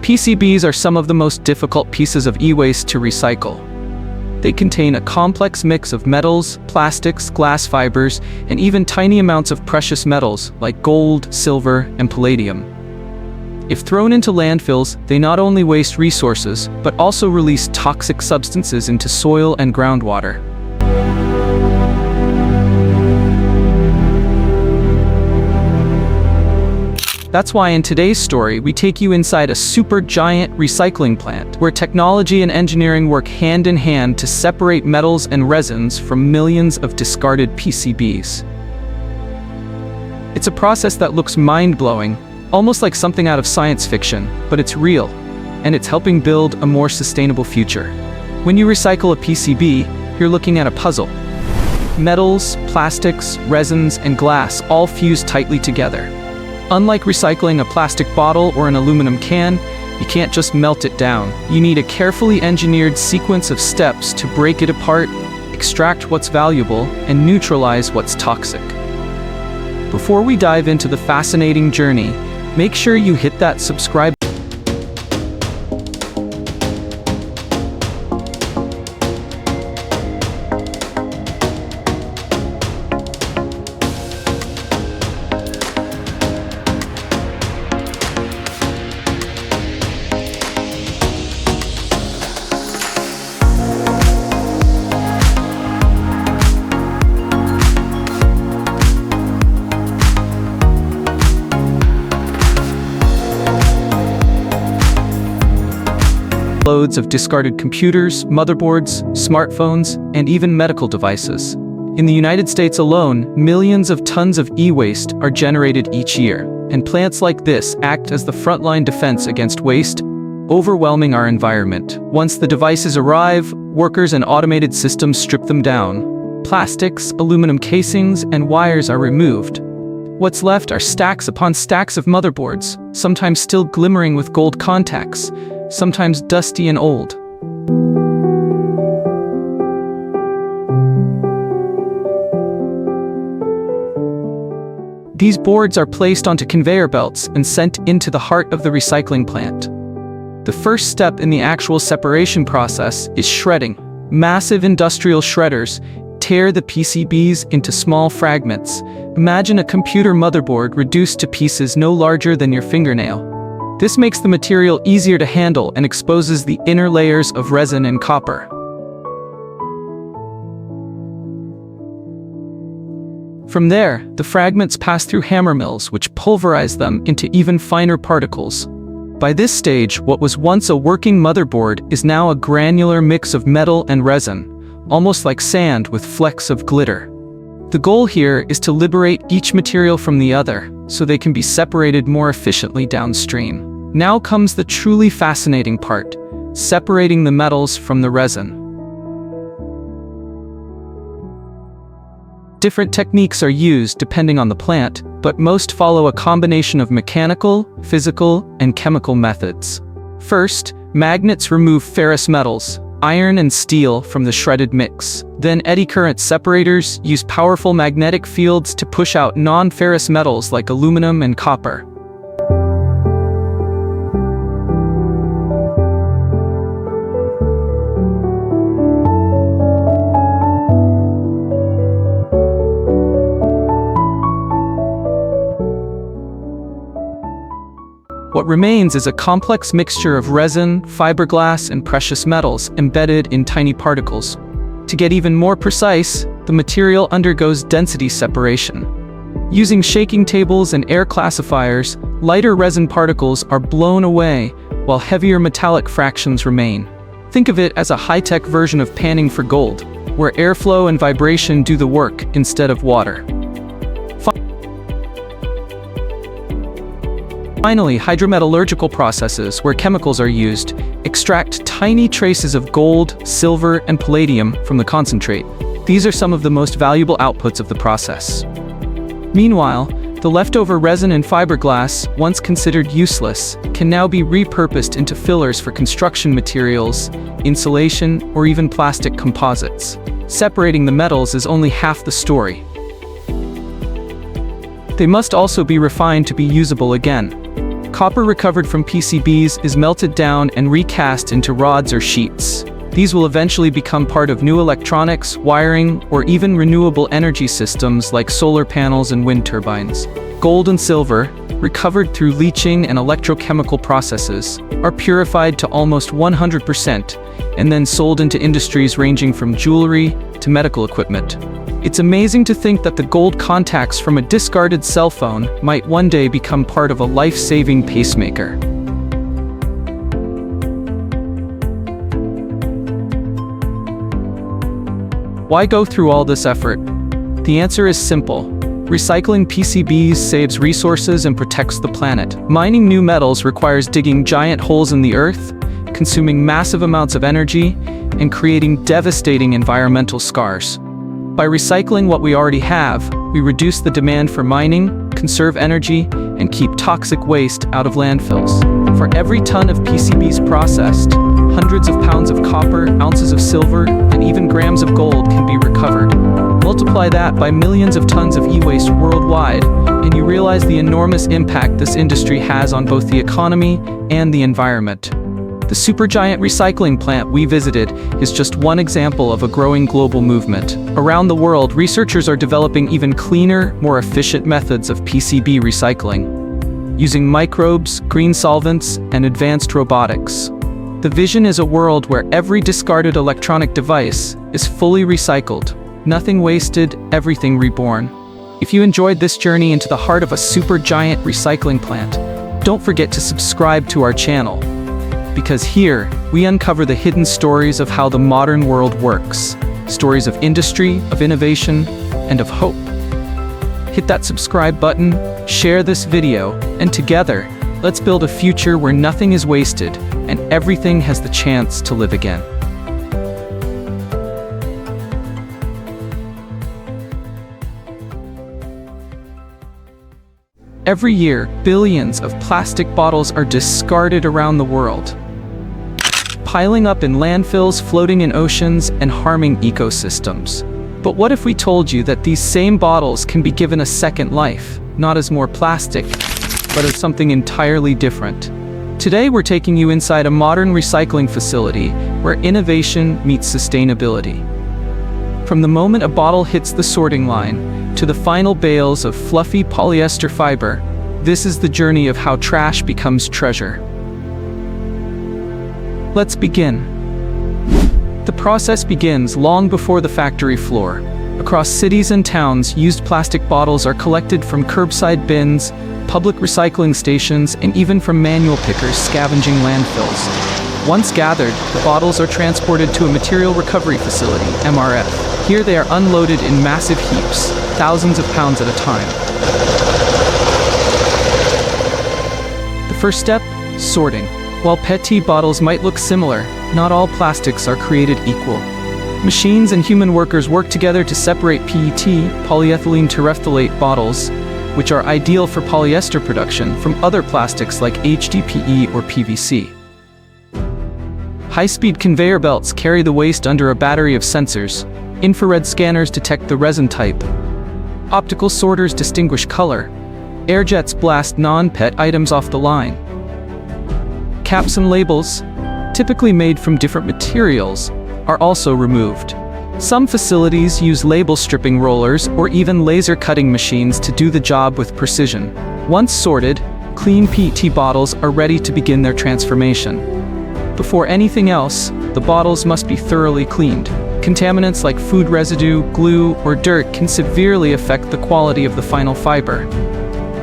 PCBs are some of the most difficult pieces of e-waste to recycle. They contain a complex mix of metals, plastics, glass fibers, and even tiny amounts of precious metals like gold, silver, and palladium. If thrown into landfills, they not only waste resources, but also release toxic substances into soil and groundwater. That's why in today's story, we take you inside a super giant recycling plant, where technology and engineering work hand in hand to separate metals and resins from millions of discarded PCBs. It's a process that looks mind-blowing, almost like something out of science fiction, but it's real, and it's helping build a more sustainable future. When you recycle a PCB, you're looking at a puzzle. Metals, plastics, resins, and glass all fuse tightly together. Unlike recycling a plastic bottle or an aluminum can, you can't just melt it down. You need a carefully engineered sequence of steps to break it apart, extract what's valuable, and neutralize what's toxic. Before we dive into the fascinating journey, make sure you hit that subscribe loads of discarded computers, motherboards, smartphones, and even medical devices. In the United States alone, millions of tons of e-waste are generated each year, and plants like this act as the frontline defense against waste, overwhelming our environment. Once the devices arrive, workers and automated systems strip them down. Plastics, aluminum casings, and wires are removed. What's left are stacks upon stacks of motherboards, sometimes still glimmering with gold contacts, sometimes dusty and old. These boards are placed onto conveyor belts and sent into the heart of the recycling plant. The first step in the actual separation process is shredding. Massive industrial shredders tear the PCBs into small fragments. Imagine a computer motherboard reduced to pieces no larger than your fingernail. This makes the material easier to handle and exposes the inner layers of resin and copper. From there, the fragments pass through hammer mills, which pulverize them into even finer particles. By this stage, what was once a working motherboard is now a granular mix of metal and resin, almost like sand with flecks of glitter. The goal here is to liberate each material from the other, so they can be separated more efficiently downstream. Now comes the truly fascinating part, separating the metals from the resin. Different techniques are used depending on the plant, but most follow a combination of mechanical, physical, and chemical methods. First, magnets remove ferrous metals, iron and steel from the shredded mix. Then eddy current separators use powerful magnetic fields to push out non-ferrous metals like aluminum and copper. What remains is a complex mixture of resin, fiberglass, and precious metals embedded in tiny particles. To get even more precise, the material undergoes density separation. Using shaking tables and air classifiers, lighter resin particles are blown away, while heavier metallic fractions remain. Think of it as a high-tech version of panning for gold, where airflow and vibration do the work instead of water. Finally, hydrometallurgical processes, where chemicals are used, extract tiny traces of gold, silver, and palladium from the concentrate. These are some of the most valuable outputs of the process. Meanwhile, the leftover resin and fiberglass, once considered useless, can now be repurposed into fillers for construction materials, insulation, or even plastic composites. Separating the metals is only half the story. They must also be refined to be usable again. Copper recovered from PCBs is melted down and recast into rods or sheets. These will eventually become part of new electronics, wiring, or even renewable energy systems like solar panels and wind turbines. Gold and silver, recovered through leaching and electrochemical processes, are purified to almost 100% and then sold into industries ranging from jewelry to medical equipment. It's amazing to think that the gold contacts from a discarded cell phone might one day become part of a life-saving pacemaker. Why go through all this effort? The answer is simple. Recycling PCBs saves resources and protects the planet. Mining new metals requires digging giant holes in the earth, consuming massive amounts of energy, and creating devastating environmental scars. By recycling what we already have, we reduce the demand for mining, conserve energy, and keep toxic waste out of landfills. For every ton of PCBs processed, hundreds of pounds of copper, ounces of silver, and even grams of gold can be recovered. Multiply that by millions of tons of e-waste worldwide, and you realize the enormous impact this industry has on both the economy and the environment. The supergiant recycling plant we visited is just one example of a growing global movement. Around the world, researchers are developing even cleaner, more efficient methods of PCB recycling, using microbes, green solvents, and advanced robotics. The vision is a world where every discarded electronic device is fully recycled. Nothing wasted, everything reborn. If you enjoyed this journey into the heart of a supergiant recycling plant, don't forget to subscribe to our channel. Because here, we uncover the hidden stories of how the modern world works. Stories of industry, of innovation, and of hope. Hit that subscribe button, share this video, and together, let's build a future where nothing is wasted and everything has the chance to live again. Every year, billions of plastic bottles are discarded around the world, piling up in landfills, floating in oceans, and harming ecosystems. But what if we told you that these same bottles can be given a second life, not as more plastic, but as something entirely different? Today we're taking you inside a modern recycling facility where innovation meets sustainability. From the moment a bottle hits the sorting line to the final bales of fluffy polyester fiber, this is the journey of how trash becomes treasure. Let's begin. The process begins long before the factory floor. Across cities and towns, used plastic bottles are collected from curbside bins, public recycling stations, and even from manual pickers scavenging landfills. Once gathered, the bottles are transported to a material recovery facility, MRF. Here they are unloaded in massive heaps, thousands of pounds at a time. The first step, sorting. While PET bottles might look similar, not all plastics are created equal. Machines and human workers work together to separate PET, polyethylene terephthalate bottles, which are ideal for polyester production, from other plastics like HDPE or PVC. High-speed conveyor belts carry the waste under a battery of sensors. Infrared scanners detect the resin type. Optical sorters distinguish color. Air jets blast non-PET items off the line. Caps and labels, typically made from different materials, are also removed. Some facilities use label stripping rollers or even laser cutting machines to do the job with precision. Once sorted, clean PET bottles are ready to begin their transformation. Before anything else, the bottles must be thoroughly cleaned. Contaminants like food residue, glue, or dirt can severely affect the quality of the final fiber.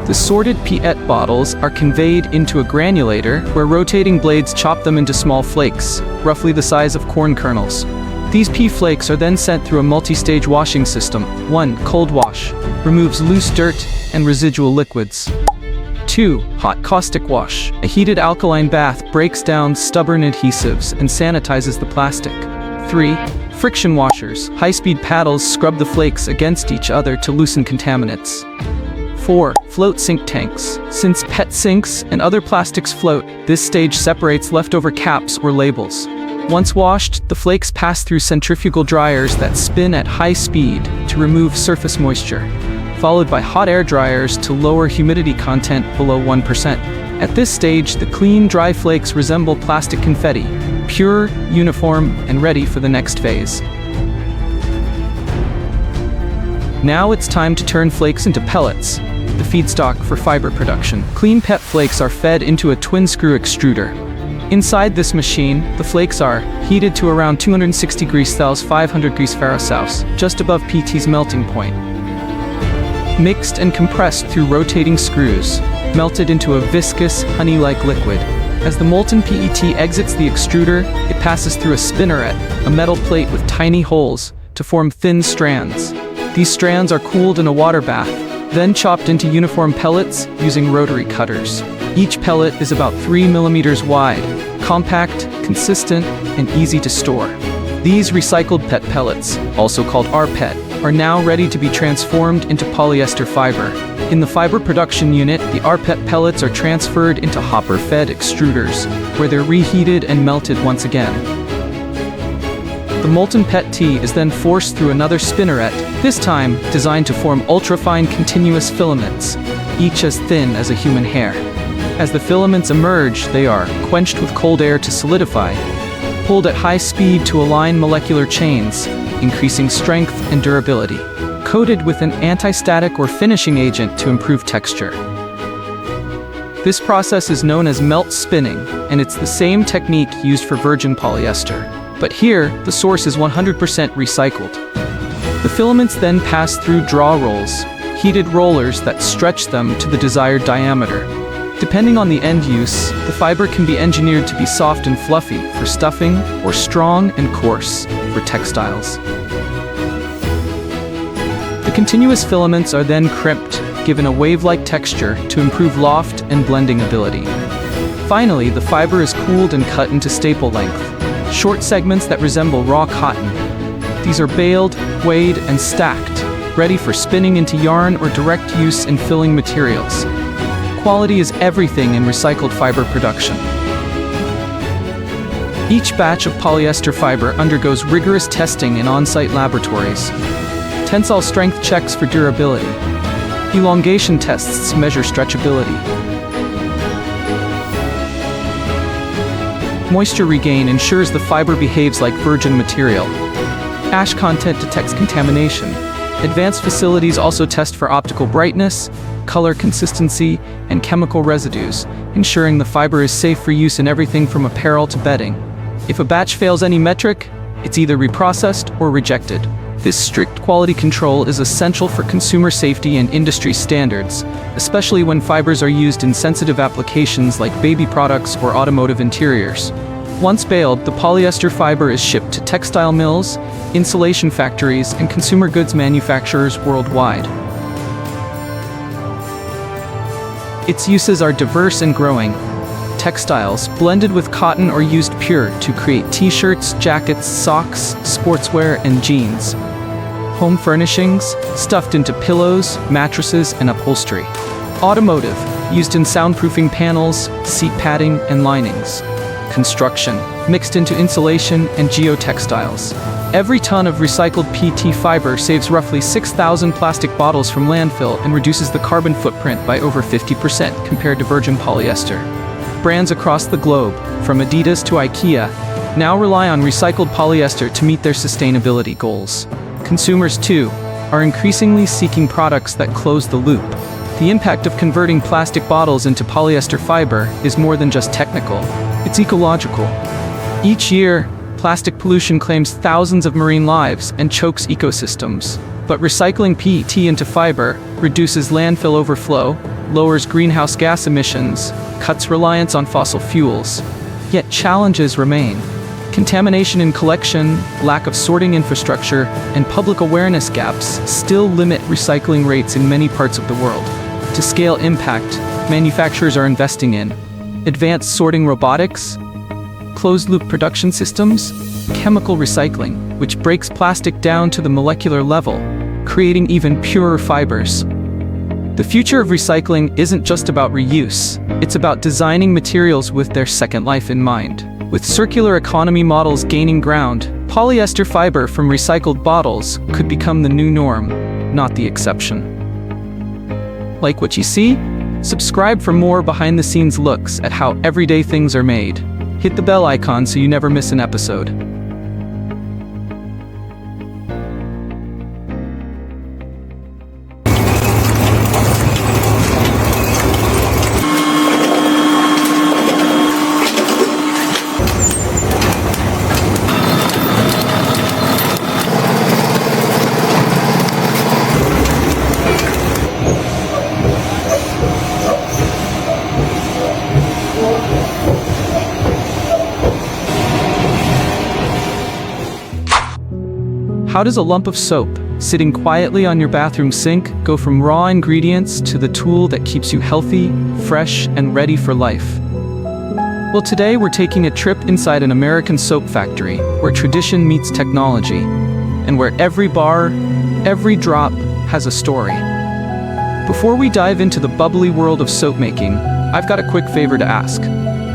The sorted PET bottles are conveyed into a granulator where rotating blades chop them into small flakes, roughly the size of corn kernels. These P flakes are then sent through a multi-stage washing system. 1. Cold wash removes loose dirt and residual liquids. 2. Hot caustic wash. A heated alkaline bath breaks down stubborn adhesives and sanitizes the plastic. 3. Friction washers. High-speed paddles scrub the flakes against each other to loosen contaminants. 4. Float sink tanks. Since PET sinks and other plastics float, this stage separates leftover caps or labels. Once washed, the flakes pass through centrifugal dryers that spin at high speed to remove surface moisture, followed by hot air dryers to lower humidity content below 1%. At this stage, the clean, dry flakes resemble plastic confetti, pure, uniform, and ready for the next phase. Now it's time to turn flakes into pellets, the feedstock for fiber production. Clean PET flakes are fed into a twin-screw extruder. Inside this machine, the flakes are heated to around 260 degrees Celsius, 500 degrees Fahrenheit, just above PET's melting point. Mixed and compressed through rotating screws, melted into a viscous, honey-like liquid. As the molten PET exits the extruder, it passes through a spinneret, a metal plate with tiny holes, to form thin strands. These strands are cooled in a water bath, then chopped into uniform pellets using rotary cutters. Each pellet is about 3 millimeters wide, compact, consistent, and easy to store. These recycled PET pellets, also called rPET, are now ready to be transformed into polyester fiber. In the fiber production unit, the rPET pellets are transferred into hopper-fed extruders, where they're reheated and melted once again. The molten PET is then forced through another spinneret, this time designed to form ultra-fine continuous filaments, each as thin as a human hair. As the filaments emerge, they are quenched with cold air to solidify, pulled at high speed to align molecular chains, increasing strength and durability, coated with an anti-static or finishing agent to improve texture. This process is known as melt spinning, and it's the same technique used for virgin polyester. But here, the source is 100% recycled. The filaments then pass through draw rolls, heated rollers that stretch them to the desired diameter. Depending on the end use, the fiber can be engineered to be soft and fluffy for stuffing or strong and coarse for textiles. The continuous filaments are then crimped, given a wave-like texture to improve loft and blending ability. Finally, the fiber is cooled and cut into staple length, short segments that resemble raw cotton. These are baled, weighed, and stacked, ready for spinning into yarn or direct use in filling materials. Quality is everything in recycled fiber production. Each batch of polyester fiber undergoes rigorous testing in on-site laboratories. Tensile strength checks for durability. Elongation tests measure stretchability. Moisture regain ensures the fiber behaves like virgin material. Ash content detects contamination. Advanced facilities also test for optical brightness, color consistency, and chemical residues, ensuring the fiber is safe for use in everything from apparel to bedding. If a batch fails any metric, it's either reprocessed or rejected. This strict quality control is essential for consumer safety and industry standards, especially when fibers are used in sensitive applications like baby products or automotive interiors. Once baled, the polyester fiber is shipped to textile mills, insulation factories, and consumer goods manufacturers worldwide. Its uses are diverse and growing. Textiles, blended with cotton or used pure to create t-shirts, jackets, socks, sportswear, and jeans. Home furnishings, stuffed into pillows, mattresses, and upholstery. Automotive, used in soundproofing panels, seat padding, and linings. Construction, mixed into insulation and geotextiles. Every ton of recycled PET fiber saves roughly 6,000 plastic bottles from landfill and reduces the carbon footprint by over 50% compared to virgin polyester. Brands across the globe, from Adidas to IKEA, now rely on recycled polyester to meet their sustainability goals. Consumers, too, are increasingly seeking products that close the loop. The impact of converting plastic bottles into polyester fiber is more than just technical, it's ecological. Each year, plastic pollution claims thousands of marine lives and chokes ecosystems. But recycling PET into fiber reduces landfill overflow, lowers greenhouse gas emissions, cuts reliance on fossil fuels. Yet challenges remain. Contamination in collection, lack of sorting infrastructure, and public awareness gaps still limit recycling rates in many parts of the world. To scale impact, manufacturers are investing in advanced sorting robotics, closed-loop production systems, chemical recycling, which breaks plastic down to the molecular level, creating even purer fibers. The future of recycling isn't just about reuse, it's about designing materials with their second life in mind. With circular economy models gaining ground, polyester fiber from recycled bottles could become the new norm, not the exception. Like what you see? Subscribe for more behind-the-scenes looks at how everyday things are made. Hit the bell icon so you never miss an episode. How does a lump of soap, sitting quietly on your bathroom sink, go from raw ingredients to the tool that keeps you healthy, fresh, and ready for life? Well, today we're taking a trip inside an American soap factory, where tradition meets technology, and where every bar, every drop, has a story. Before we dive into the bubbly world of soap making, I've got a quick favor to ask.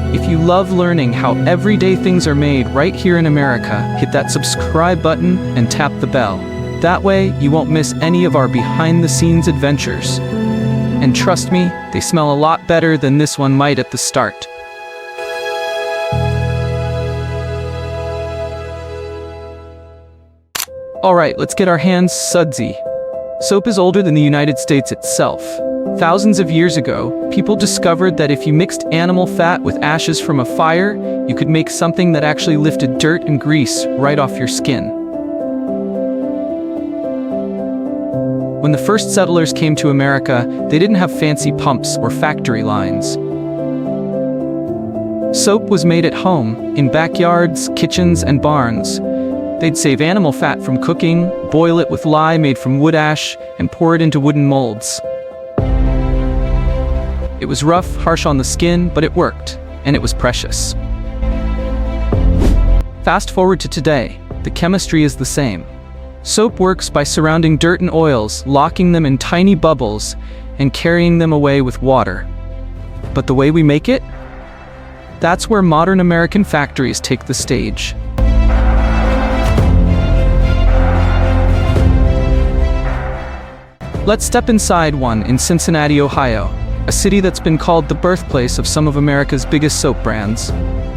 If you love learning how everyday things are made right here in America, hit that subscribe button and tap the bell. That way, you won't miss any of our behind-the-scenes adventures. And trust me, they smell a lot better than this one might at the start. Alright, let's get our hands sudsy. Soap is older than the United States itself. Thousands of years ago, people discovered that if you mixed animal fat with ashes from a fire, you could make something that actually lifted dirt and grease right off your skin. When the first settlers came to America, they didn't have fancy pumps or factory lines. Soap was made at home, in backyards, kitchens, and barns. They'd save animal fat from cooking, boil it with lye made from wood ash, and pour it into wooden molds. It was rough, harsh on the skin, but it worked, and it was precious. Fast forward to today, the chemistry is the same. Soap works by surrounding dirt and oils, locking them in tiny bubbles, and carrying them away with water. But the way we make it? That's where modern American factories take the stage. Let's step inside one in Cincinnati, Ohio, a city that's been called the birthplace of some of America's biggest soap brands.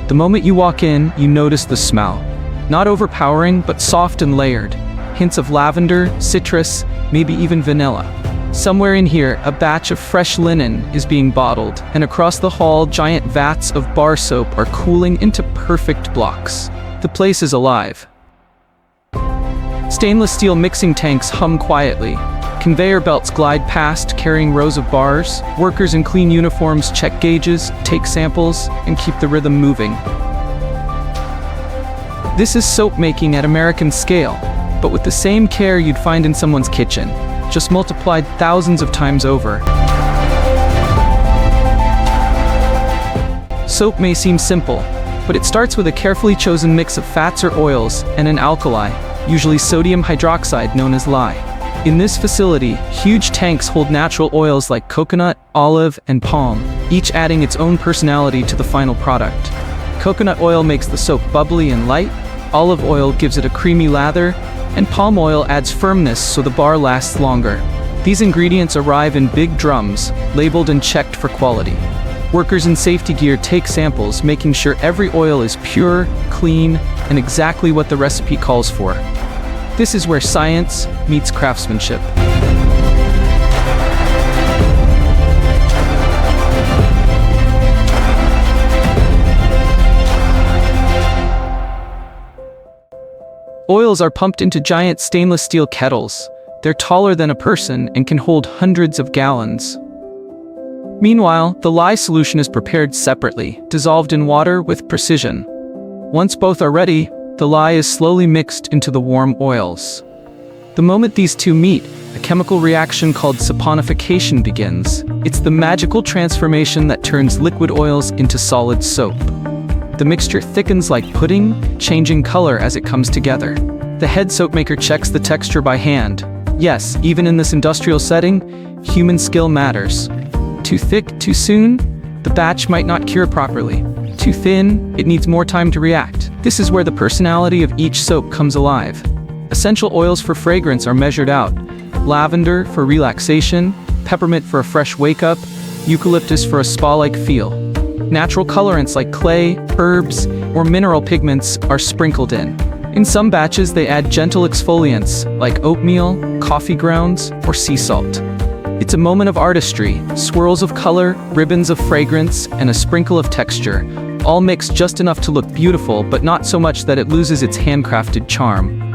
The moment you walk in, you notice the smell. Not overpowering, but soft and layered. Hints of lavender, citrus, maybe even vanilla. Somewhere in here, a batch of fresh linen is being bottled, and across the hall, giant vats of bar soap are cooling into perfect blocks. The place is alive. Stainless steel mixing tanks hum quietly. Conveyor belts glide past, carrying rows of bars. Workers in clean uniforms check gauges, take samples, and keep the rhythm moving. This is soap making at American scale, but with the same care you'd find in someone's kitchen, just multiplied thousands of times over. Soap may seem simple, but it starts with a carefully chosen mix of fats or oils and an alkali, usually sodium hydroxide known as lye. In this facility, huge tanks hold natural oils like coconut, olive, and palm, each adding its own personality to the final product. Coconut oil makes the soap bubbly and light, olive oil gives it a creamy lather, and palm oil adds firmness so the bar lasts longer. These ingredients arrive in big drums, labeled and checked for quality. Workers in safety gear take samples, making sure every oil is pure, clean, and exactly what the recipe calls for. This is where science meets craftsmanship. Oils are pumped into giant stainless steel kettles. They're taller than a person and can hold hundreds of gallons. Meanwhile, the lye solution is prepared separately, dissolved in water with precision. Once both are ready, the lye is slowly mixed into the warm oils. The moment these two meet, a chemical reaction called saponification begins. It's the magical transformation that turns liquid oils into solid soap. The mixture thickens like pudding, changing color as it comes together. The head soap maker checks the texture by hand. Yes, even in this industrial setting, human skill matters. Too thick, too soon? The batch might not cure properly. Too thin? It needs more time to react. This is where the personality of each soap comes alive. Essential oils for fragrance are measured out. Lavender for relaxation, peppermint for a fresh wake-up, eucalyptus for a spa-like feel. Natural colorants like clay, herbs, or mineral pigments are sprinkled in. In some batches, they add gentle exfoliants like oatmeal, coffee grounds, or sea salt. It's a moment of artistry, swirls of color, ribbons of fragrance, and a sprinkle of texture, all mixed just enough to look beautiful, but not so much that it loses its handcrafted charm.